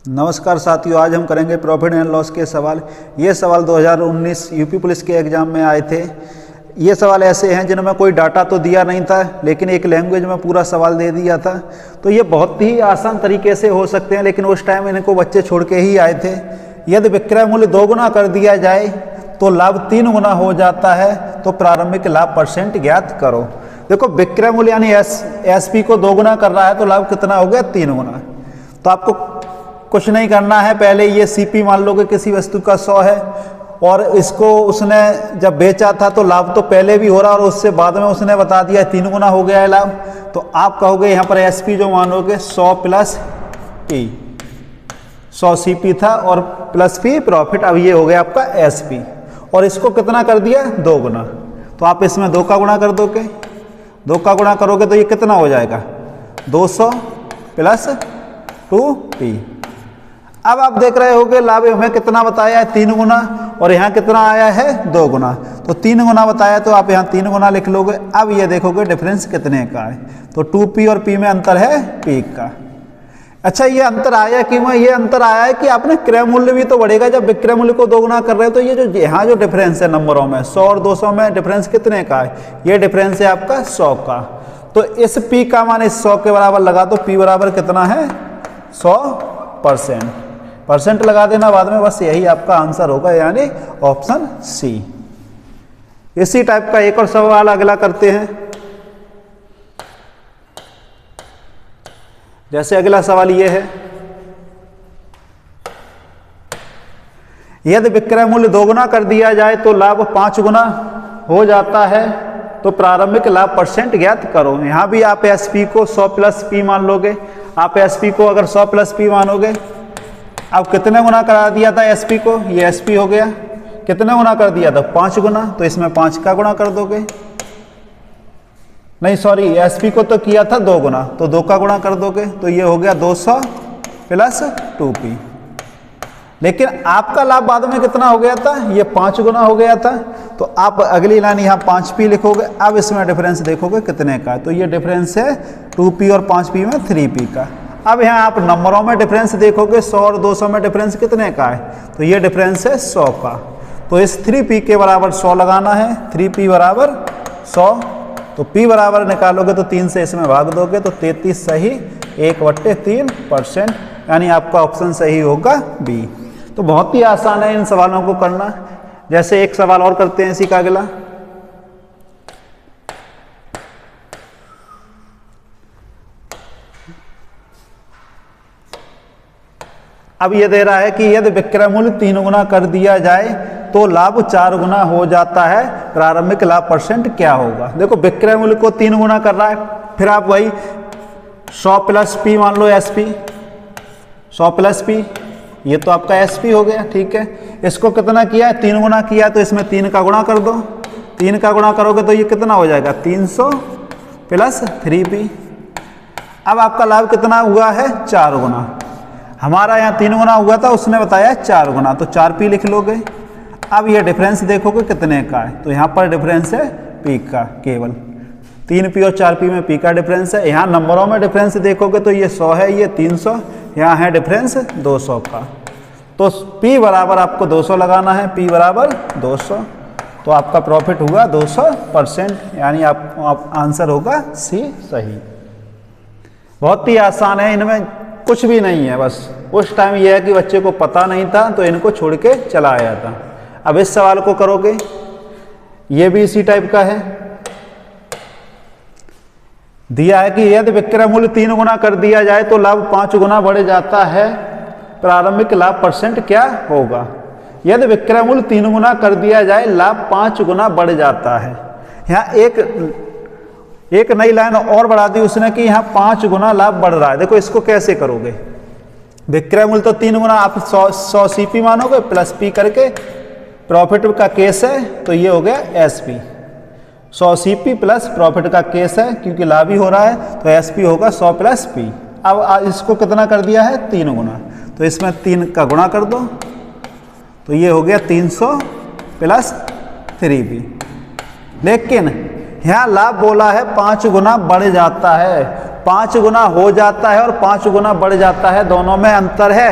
नमस्कार साथियों, आज हम करेंगे प्रॉफिट एंड लॉस के सवाल। ये सवाल 2019 यूपी पुलिस के एग्ज़ाम में आए थे। ये सवाल ऐसे हैं जिनमें कोई डाटा तो दिया नहीं था, लेकिन एक लैंग्वेज में पूरा सवाल दे दिया था। तो ये बहुत ही आसान तरीके से हो सकते हैं, लेकिन उस टाइम इनको बच्चे छोड़ के ही आए थे। यदि विक्रय मूल्य 2 गुना कर दिया जाए तो लाभ 3 गुना हो जाता है, तो प्रारंभिक लाभ परसेंट ज्ञात करो। देखो, विक्रय मूल्य यानी एसपी को 2 गुना कर रहा है तो लाभ कितना हो गया? 3 गुना। तो आपको कुछ नहीं करना है, पहले ये सीपी मान लो कि किसी वस्तु का 100 है और इसको उसने जब बेचा था तो लाभ तो पहले भी हो रहा और उससे बाद में उसने बता दिया 3 गुना हो गया है लाभ। तो आप कहोगे यहाँ पर एसपी जो मानोगे 100 प्लस पी, 100 सीपी था और प्लस पी प्रॉफिट। अब ये हो गया आपका एसपी और इसको कितना कर दिया? 2 गुना। तो आप इसमें 2 का गुणा कर दोगे, 2 का गुणा करोगे तो ये कितना हो जाएगा? 200 प्लस 2p। अब आप देख रहे होगे लाभ हमें कितना बताया है? 3 गुना, और यहाँ कितना आया है? 2 गुना। तो 3 गुना बताया तो आप यहाँ 3 गुना लिख लोगे। अब ये देखोगे डिफरेंस कितने का है, तो 2p और p में अंतर है p का। अच्छा, ये अंतर आया क्यों है? ये अंतर आया है कि आपने क्रय मूल्य भी तो बढ़ेगा जब विक्रय मूल्य को 2 गुना कर रहे हो। तो ये जो यहाँ जो डिफरेंस है नंबरों में 100 और 200 में डिफरेंस कितने का है? ये डिफरेंस है आपका 100 का। तो इस p का मान इस 100 के बराबर लगा दो। p बराबर कितना है? 100%। परसेंट लगा देना बाद में, बस यही आपका आंसर होगा, यानी ऑप्शन सी। इसी टाइप का एक और सवाल अगला करते हैं। जैसे अगला सवाल ये है, यदि विक्रय मूल्य 2 गुना कर दिया जाए तो लाभ 5 गुना हो जाता है, तो प्रारंभिक लाभ परसेंट ज्ञात करो। यहां भी आप एसपी को 100 प्लस पी मान लोगे। आप एसपी को अगर 100 प्लस पी मानोगे, अब कितने गुना करा दिया था एसपी को? ये एसपी हो गया। कितने गुना कर दिया था? 5 गुना। तो इसमें 5 का गुणा कर दोगे। नहीं सॉरी, एसपी को तो किया था 2 गुना, तो 2 का गुणा कर दोगे। तो ये हो गया 200 प्लस 2p। लेकिन आपका लाभ बाद में कितना हो गया था? ये 5 गुना हो गया था। तो आप अगली लाइन यहाँ 5p लिखोगे। अब इसमें डिफरेंस देखोगे कितने का, तो ये डिफरेंस है 2p और 5p में 3p का। अब यहाँ आप नंबरों में डिफरेंस देखोगे, 100 और 200 में डिफरेंस कितने का है? तो ये डिफरेंस है 100 का। तो इस 3p के बराबर 100 लगाना है। 3p बराबर 100। तो p बराबर निकालोगे तो 3 से इसमें भाग दोगे तो 33 सही 1/3%, यानी आपका ऑप्शन सही होगा बी। तो बहुत ही आसान है इन सवालों को करना। जैसे एक सवाल और करते हैं इसी का अगला। अब ये दे रहा है कि यदि विक्रय मूल्य 3 गुना कर दिया जाए तो लाभ 4 गुना हो जाता है, प्रारंभिक लाभ परसेंट क्या होगा? देखो, विक्रय मूल्य को 3 गुना कर रहा है, फिर आप वही 100 प्लस पी मान लो एसपी, 100 प्लस पी, ये तो आपका एसपी हो गया। ठीक है, इसको कितना किया है? 3 गुना किया, तो इसमें 3 का गुणा कर दो। 3 का गुणा करोगे तो ये कितना हो जाएगा? 300 प्लस 3p। अब आपका लाभ कितना हुआ है? 4 गुना। हमारा यहाँ 3 गुना हुआ था, उसने बताया 4 गुना, तो 4p लिख लोगे। अब ये डिफरेंस देखोगे कितने का है, तो यहाँ पर डिफरेंस है p का, केवल 3p और 4p में p का डिफरेंस है। यहाँ नंबरों में डिफरेंस देखोगे तो ये 100 है, ये 300, यहाँ है डिफरेंस 200 का। तो p बराबर आपको 200 लगाना है। p बराबर 200, तो आपका प्रॉफिट हुआ 200%, यानी आप आंसर होगा सी सही। बहुत ही आसान है, इनमें कुछ भी नहीं है। बस उस टाइम यह है कि बच्चे को पता नहीं था तो इनको छोड़ के चला आया था। अब इस सवाल को करोगे, ये भी इसी टाइप का है। दिया है कि यदि विक्रय मूल्य 3 गुना कर दिया जाए तो लाभ 5 गुना बढ़ जाता है, प्रारंभिक लाभ परसेंट क्या होगा? यदि विक्रय मूल्य 3 गुना कर दिया जाए, लाभ 5 गुना बढ़ जाता है। यहाँ एक नई लाइन और बढ़ा दी उसने कि यहाँ 5 गुना लाभ बढ़ रहा है। देखो, इसको कैसे करोगे? विक्रय मूल्य तो 3 गुना, आप 100 सीपी मानोगे प्लस पी करके, प्रॉफिट का केस है तो ये हो गया एसपी। 100 सीपी प्लस प्रॉफिट का केस है क्योंकि लाभ ही हो रहा है, तो एसपी होगा 100 प्लस पी। अब इसको कितना कर दिया है? 3 गुना, तो इसमें 3 का गुणा कर दो, तो ये हो गया 300 प्लस 3p। लेकिन यहाँ लाभ बोला है 5 गुना बढ़ जाता है, 5 गुना हो जाता है और 5 गुना बढ़ जाता है, दोनों में अंतर है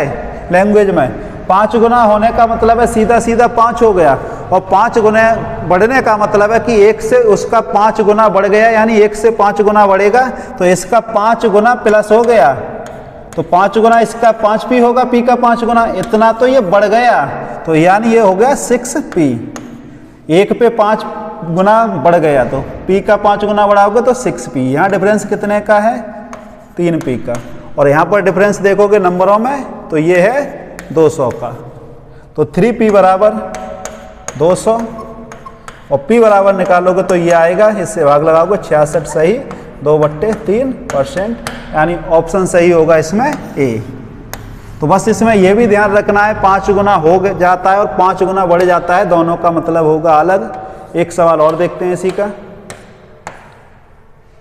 लैंग्वेज में। 5 गुना होने का मतलब है सीधा सीधा 5 हो गया, और 5 गुना बढ़ने का मतलब है कि 1 से उसका 5 गुना बढ़ गया, यानी 1 से 5 गुना बढ़ेगा तो इसका 5 गुना प्लस हो गया, तो 5 गुना इसका 5p होगा, p का 5 गुना, इतना तो ये बढ़ गया, तो यानी ये हो गया 6p। 1 पे 5 गुना बढ़ गया तो p का 5 गुना बढ़ाओगे तो 6p। यहाँ डिफरेंस कितने का है? 3p का। और यहाँ पर डिफरेंस देखोगे नंबरों में तो ये है 200 का, तो 3p बराबर 200 और p बराबर निकालोगे तो ये आएगा, इससे भाग लगाओगे 66 सही 2/3%, यानी ऑप्शन सही होगा इसमें ए। तो बस इसमें यह भी ध्यान रखना है 5 गुना हो जाता है और 5 गुना बढ़ जाता है, दोनों का मतलब होगा अलग। एक सवाल और देखते हैं इसी का,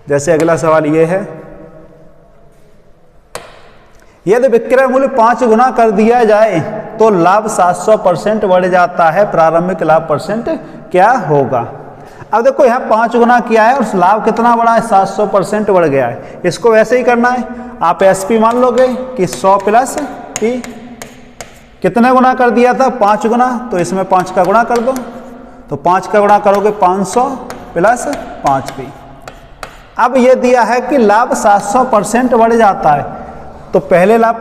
जैसे अगला सवाल ये है, यदि विक्रय मूल्य 5 गुना कर दिया जाए तो लाभ 700% बढ़ जाता है, प्रारंभिक लाभ परसेंट क्या होगा? अब देखो यहाँ 5 गुना किया है और लाभ कितना बढ़ा है? 700% बढ़ गया है। इसको वैसे ही करना है, आप एसपी मान लोगे कि 100 प्लस पी, कितने गुना कर दिया था? 5 गुना, तो इसमें 5 का गुणा कर दो, तो 5 का गुणा करोगे 500 प्लस 5p। अब ये दिया है कि लाभ 700% बढ़ जाता है, तो पहले लाभ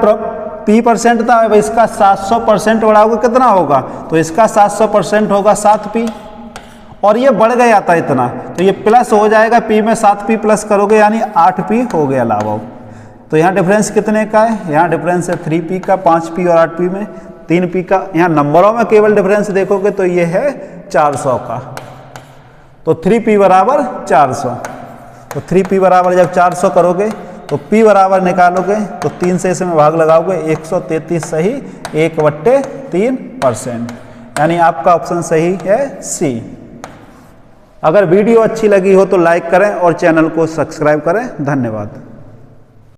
p% था, अब इसका 700% बढ़ाओगे कितना होगा? तो इसका 700% होगा 7p, और ये बढ़ गया था इतना, तो ये प्लस हो जाएगा, p में 7p प्लस करोगे यानी 8p हो गया लाभ। तो यहाँ डिफरेंस कितने का है? यहाँ डिफरेंस है 3p का, 5p और 8p में 3p का। यहाँ नंबरों में केवल डिफरेंस देखोगे तो ये है 400 का, तो 3p बराबर 400। तो 3p बराबर जब 400 करोगे तो p बराबर निकालोगे तो 3 से इसमें भाग लगाओगे 133 सही 1/3%, यानी आपका ऑप्शन सही है सी। अगर वीडियो अच्छी लगी हो तो लाइक करें और चैनल को सब्सक्राइब करें। धन्यवाद।